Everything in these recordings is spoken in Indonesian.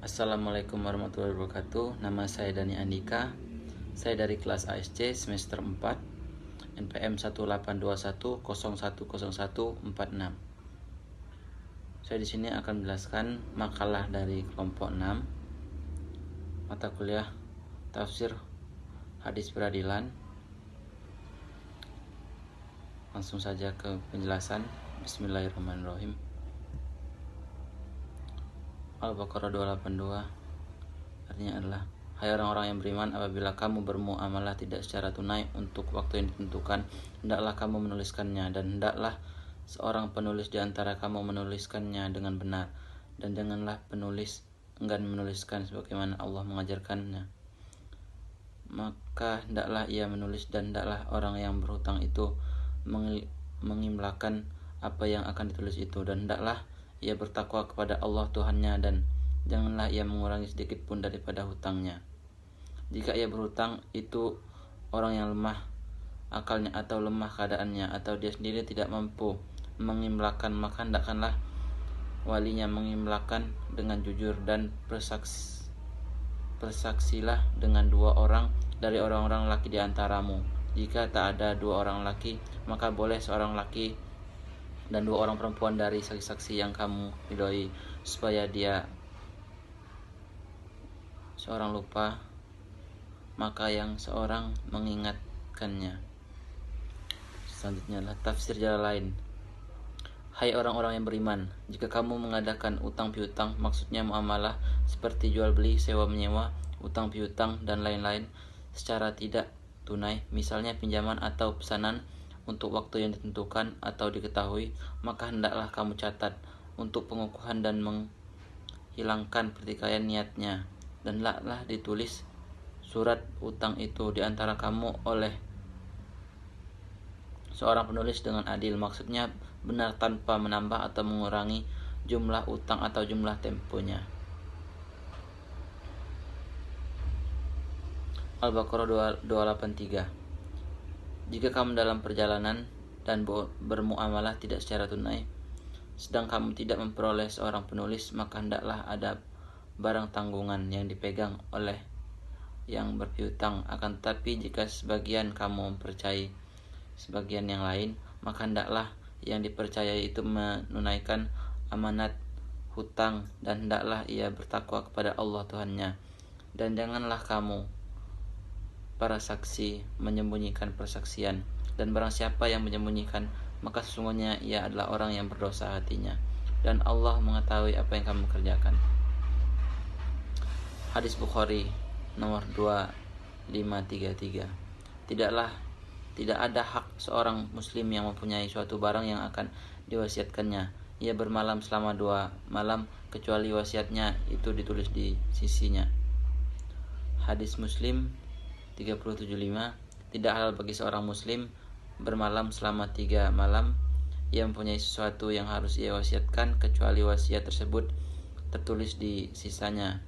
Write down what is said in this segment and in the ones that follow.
Assalamualaikum warahmatullahi wabarakatuh. Nama saya Dani Andika. Saya dari kelas ASC semester 4 NPM 1821010146. Saya di sini akan menjelaskan makalah dari kelompok 6 mata kuliah Tafsir Hadis Peradilan. Langsung saja ke penjelasan. Bismillahirrahmanirrahim. Al-Baqarah 282 artinya adalah: hai orang-orang yang beriman, apabila kamu bermuamalah tidak secara tunai untuk waktu yang ditentukan, hendaklah kamu menuliskannya, dan hendaklah seorang penulis di antara kamu menuliskannya dengan benar, dan janganlah penulis enggan menuliskan sebagaimana Allah mengajarkannya. Maka hendaklah ia menulis, dan hendaklah orang yang berhutang itu mengimlakan apa yang akan ditulis itu, dan hendaklah ia bertakwa kepada Allah Tuhannya, dan janganlah ia mengurangi sedikit pun daripada hutangnya. Jika ia berhutang itu orang yang lemah akalnya atau lemah keadaannya, atau dia sendiri tidak mampu mengimlakan, maka hendakkanlah walinya mengimlakan dengan jujur, dan bersaksilah dengan 2 orang dari orang-orang laki di antaramu. Jika tak ada 2 orang laki, maka boleh seorang laki dan 2 orang perempuan dari saksi-saksi yang kamu ridhoi, supaya dia seorang lupa, maka yang seorang mengingatkannya. Selanjutnya adalah tafsir jalan lain. Hai orang-orang yang beriman, jika kamu mengadakan utang piutang, maksudnya muamalah seperti jual beli, sewa menyewa, utang piutang dan lain-lain, secara tidak tunai, misalnya pinjaman atau pesanan untuk waktu yang ditentukan atau diketahui, maka hendaklah kamu catat untuk pengukuhan dan menghilangkan pertikaian niatnya, dan hendaklah ditulis surat utang itu di antara kamu oleh seorang penulis dengan adil, maksudnya benar tanpa menambah atau mengurangi jumlah utang atau jumlah temponya. Al-Baqarah 283. Jika kamu dalam perjalanan dan bermuamalah tidak secara tunai, sedang kamu tidak memperoleh seorang penulis, maka hendaklah ada barang tanggungan yang dipegang oleh yang berpiutang. Akan tetapi jika sebagian kamu mempercayai sebagian yang lain, maka hendaklah yang dipercayai itu menunaikan amanat hutang, dan hendaklah ia bertakwa kepada Allah Tuhannya, dan janganlah kamu para saksi menyembunyikan persaksian, dan barang siapa yang menyembunyikan, maka sesungguhnya ia adalah orang yang berdosa hatinya, dan Allah mengetahui apa yang kamu kerjakan. Hadis Bukhari nomor 2533. Tidak ada hak seorang muslim yang mempunyai suatu barang yang akan diwasiatkannya. Ia bermalam selama 2 malam, kecuali wasiatnya itu ditulis di sisinya. Hadis Muslim 375. Tidak halal bagi seorang muslim bermalam selama 3 malam. Ia mempunyai sesuatu yang harus ia wasiatkan, kecuali wasiat tersebut tertulis di sisanya.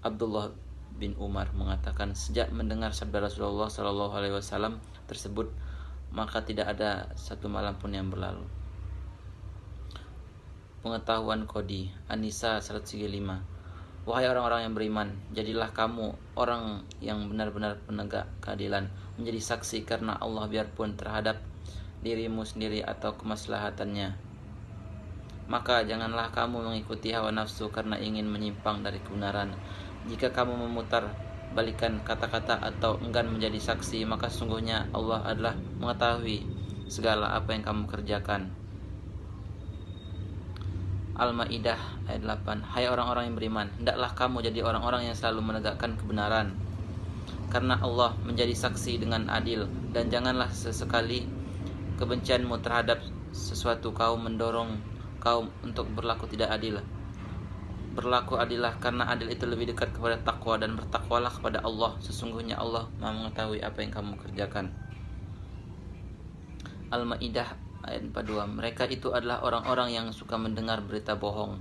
Abdullah bin Umar mengatakan, sejak mendengar sabda Rasulullah SAW tersebut, maka tidak ada 1 malam pun yang berlalu. Pengetahuan Qadi An-Nisa 135. Wahai orang-orang yang beriman, jadilah kamu orang yang benar-benar penegak keadilan, menjadi saksi karena Allah, biarpun terhadap dirimu sendiri atau kemaslahatannya. Maka janganlah kamu mengikuti hawa nafsu karena ingin menyimpang dari kebenaran. Jika kamu memutar balikan kata-kata atau enggan menjadi saksi, maka sesungguhnya Allah adalah mengetahui segala apa yang kamu kerjakan. Al-Maidah ayat 8. Hai orang-orang yang beriman, hendaklah kamu jadi orang-orang yang selalu menegakkan kebenaran, karena Allah menjadi saksi dengan adil, dan janganlah sesekali kebencianmu terhadap sesuatu kaum mendorong kaum untuk berlaku tidak adil. Berlaku adillah, karena adil itu lebih dekat kepada takwa, dan bertakwalah kepada Allah, sesungguhnya Allah Maha mengetahui apa yang kamu kerjakan. Al-Maidah ayat 42. Mereka itu adalah orang-orang yang suka mendengar berita bohong,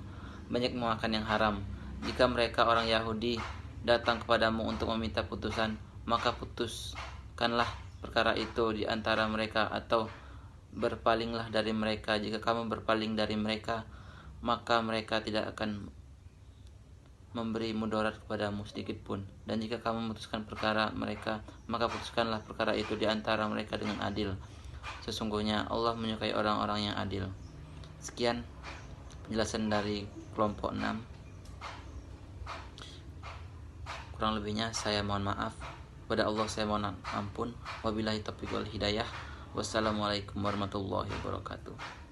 banyak memakan yang haram. Jika mereka orang Yahudi datang kepadamu untuk meminta putusan, maka putuskanlah perkara itu di antara mereka, atau berpalinglah dari mereka. Jika kamu berpaling dari mereka, maka mereka tidak akan memberi mudarat kepadamu sedikit pun. Dan jika kamu memutuskan perkara mereka, maka putuskanlah perkara itu di antara mereka dengan adil. Sesungguhnya Allah menyukai orang-orang yang adil. Sekian penjelasan dari kelompok 6. Kurang lebihnya saya mohon maaf. Kepada Allah saya mohon ampun. Wabillahi taufiq wal hidayah. Wassalamualaikum warahmatullahi wabarakatuh.